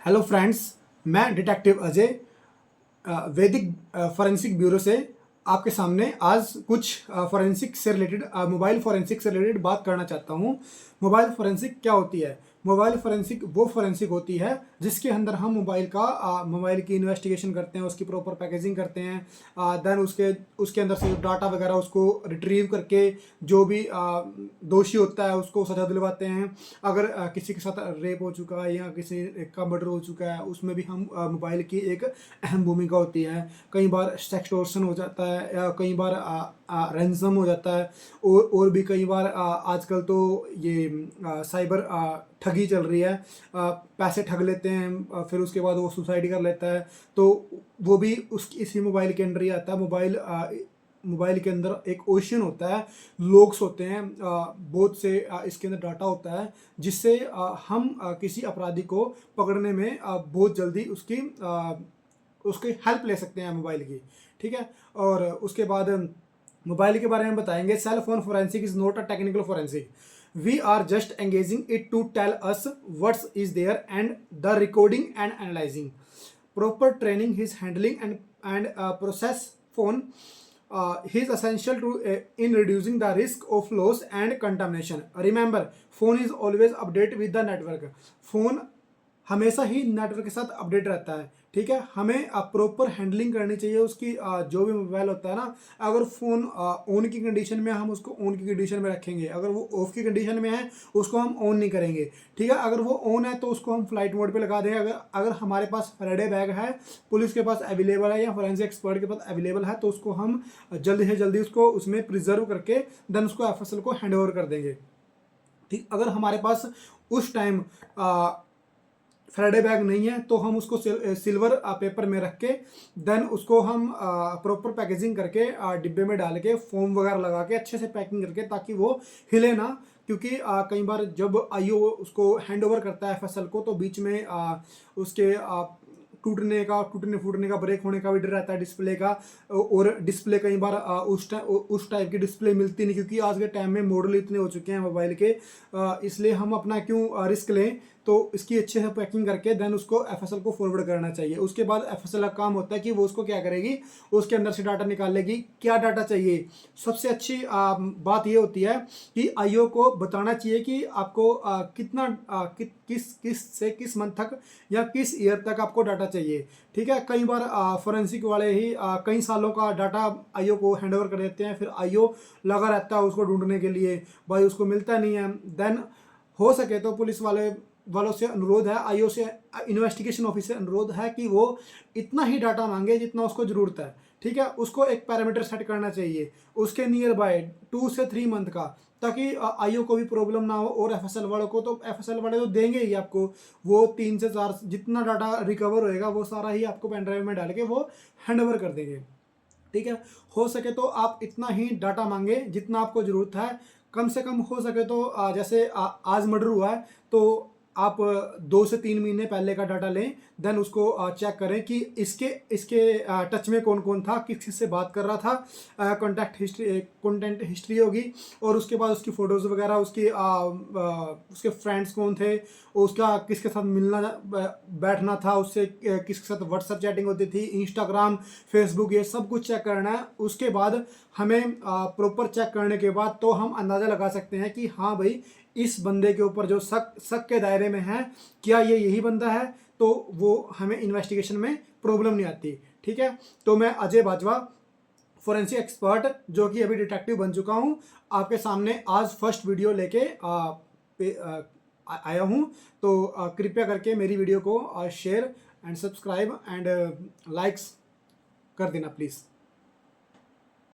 Hello friends, मैं detective Ajay वैदिक forensic bureau से आपके सामने आज कुछ फॉरेंसिक से रिलेटेड मोबाइल फॉरेंसिक से रिलेटेड बात करना चाहता हूँ। मोबाइल फॉरेंसिक क्या होती है? मोबाइल फॉरेंसिक वो फॉरेंसिक होती है जिसके अंदर हम मोबाइल की इन्वेस्टिगेशन करते हैं, उसकी प्रॉपर पैकेजिंग करते हैं, देन उसके उसके अंदर से डाटा वगैरह उसको रिट्रीव करके जो भी दोषी होता है उसको सजा दिलवाते हैं। अगर किसी के साथ रेप हो चुका है या किसी का मर्डर हो चुका है, उसमें भी हम मोबाइल की एक अहम भूमिका होती है। कई बार सेक्सटोर्शन हो जाता है या कई बार रैंसम हो जाता है, और भी कई बार आजकल तो ये साइबर ठगी चल रही है। पैसे ठग लेते हैं, फिर उसके बाद वो सुसाइड कर लेता है, तो वो भी उसकी इसी मोबाइल के अंदर ही आता है। मोबाइल के अंदर एक ओशन होता है, लॉग्स होते हैं, बहुत से इसके अंदर डाटा होता है जिससे हम किसी अपराधी को पकड़ने में बहुत जल्दी उसकी हेल्प ले सकते हैं मोबाइल की। ठीक है, और उसके बाद मोबाइल के बारे में बताएंगे। Cell phone forensic is not a technical forensic, we are just engaging it to tell us what's is there and the recording and analysing proper training his handling and process phone he is essential to in reducing the risk of loss and contamination. Remember, phone is always update with the network. phone हमेशा ही network के साथ update रहता है। ठीक है, हमें proper handling करनी चाहिए उसकी। जो भी मोबाइल होता है ना, अगर फ़ोन ऑन की कंडीशन में, हम उसको ऑन की कंडीशन में रखेंगे। अगर वो ऑफ की कंडीशन में है, उसको हम ऑन नहीं करेंगे। ठीक है, अगर वो ऑन है तो उसको हम फ्लाइट मोड पे लगा देंगे। अगर अगर हमारे पास फेराडे बैग है, पुलिस के पास अवेलेबल है या फोरेंसिक एक्सपर्ट के पास अवेलेबल है, तो उसको हम जल्दी से जल्दी उसको उसमें प्रिजर्व करके देन उसको एफएसएल को हैंड ओवर कर देंगे। ठीक, अगर हमारे पास उस टाइम फ्राइडे बैग नहीं है तो हम उसको सिल्वर पेपर में रख के देन उसको हम प्रॉपर पैकेजिंग करके डिब्बे में डाल के फोम वगैरह लगा के अच्छे से पैकिंग करके, ताकि वो हिले ना। क्योंकि कई बार जब आईओ उसको हैंड ओवर करता है एफएसएल को, तो बीच में उसके टूटने फूटने का, ब्रेक होने का भी डर रहता है डिस्प्ले का। और डिस्प्ले कई बार उस टाइप की डिस्प्ले मिलती नहीं, क्योंकि आज के टाइम में मॉडल इतने हो चुके हैं मोबाइल के। इसलिए हम अपना क्यों रिस्क लें। तो इसकी अच्छे से पैकिंग करके देन उसको एफएसएल को फॉरवर्ड करना चाहिए। उसके बाद एफएसएल का काम होता है कि वो उसको क्या करेगी, उसके अंदर से डाटा निकाल लेगी। क्या डाटा चाहिए? सबसे अच्छी बात ये होती है कि आईओ को बताना चाहिए कि आपको कितना किस मंथ तक या किस ईयर तक आपको डाटा चाहिए। ठीक है, कई बार फोरेंसिक वाले ही कई सालों का डाटा आईओ को हैंडओवर कर देते हैं, फिर आईओ लगा रहता है उसको ढूंढने के लिए, भाई उसको मिलता नहीं है। देन हो सके तो पुलिस वालों से अनुरोध है, आईओ से, इन्वेस्टिगेशन ऑफिस से अनुरोध है कि वो इतना ही डाटा मांगे जितना उसको ज़रूरत है। ठीक है, उसको एक पैरामीटर सेट करना चाहिए उसके नियर बाय 2 से 3 मंथ का, ताकि आईओ को भी प्रॉब्लम ना हो और एफएसएल वालों को। तो एफएसएल वाले तो देंगे ही आपको, वो 3 से 4 जितना डाटा रिकवर होएगा वो सारा ही आपको पेन ड्राइव में डाल के वो हैंड ओवर कर देंगे। ठीक है, हो सके तो आप इतना ही डाटा मांगे जितना आपको ज़रूरत है। कम से कम हो सके तो जैसे आज मर्डर हुआ है तो आप 2 से 3 महीने पहले का डाटा लें, देन उसको चेक करें कि इसके इसके टच में कौन कौन था, किस किस से बात कर रहा था। कंटेंट हिस्ट्री होगी, और उसके बाद उसकी फ़ोटोज़ वगैरह, उसके फ्रेंड्स कौन थे, उसका किसके साथ मिलना बैठना था, उससे किसके साथ व्हाट्सएप चैटिंग होती थी, इंस्टाग्राम, फेसबुक, ये सब कुछ चेक करना है। उसके बाद हमें प्रॉपर चेक करने के बाद तो हम अंदाज़ा लगा सकते हैं कि हाँ भाई, इस बंदे के ऊपर जो शक के दायरे में है, क्या ये यही बंदा है, तो वो हमें इन्वेस्टिगेशन में प्रॉब्लम नहीं आती। ठीक है, तो मैं अजय बाजवा, फोरेंसिक एक्सपर्ट, जो कि अभी डिटेक्टिव बन चुका हूँ, आपके सामने आज फर्स्ट वीडियो लेके आया हूँ। तो कृपया करके मेरी वीडियो को share and subscribe and likes कर देना प्लीज़।